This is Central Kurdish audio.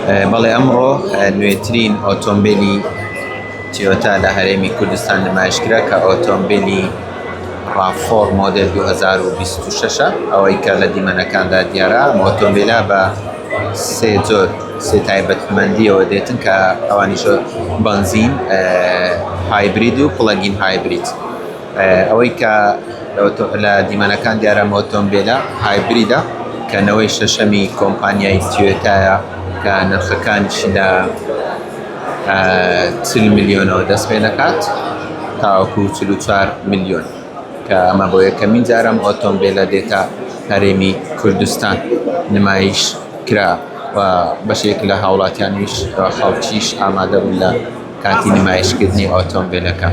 بەڵێ ئەمڕۆ نوێترین ئۆتۆمبێلی تۆیۆتا لە هەرێمی کوردستان نمایشکرا کە ئۆتۆمبێلی ڕاپۆرت مۆدێل 2026 ئەوەی کە لە دیمەنەکاندا دیارە ئۆتۆمبیلە بە سێ تایبەتمەندیەوە دێتن کە ئەوانیشە بنزین، هایبرید و پڵەگین هایبرید. ئەوەی کە لە دیمەنەکان دیارە ئۆتۆمبیلە هایبریدە کە نەوەی شەشەمی کۆمپانیای تۆیۆتایە کە نرخەکانیشی لە 40 میلیۆنەوە دەست پێ دەکات تاوەکو 44 میلیۆن، کە ئەمە بۆ یەکەمین جارە ئۆتۆمبیلە دێتە هەرێمی کوردستان نمایش کرا و بەشێک لە هاوڵاتیانیش خەڵکیش ئامادە بوون لە کاتی نمایشکردنی ئۆتۆمبیلەکە.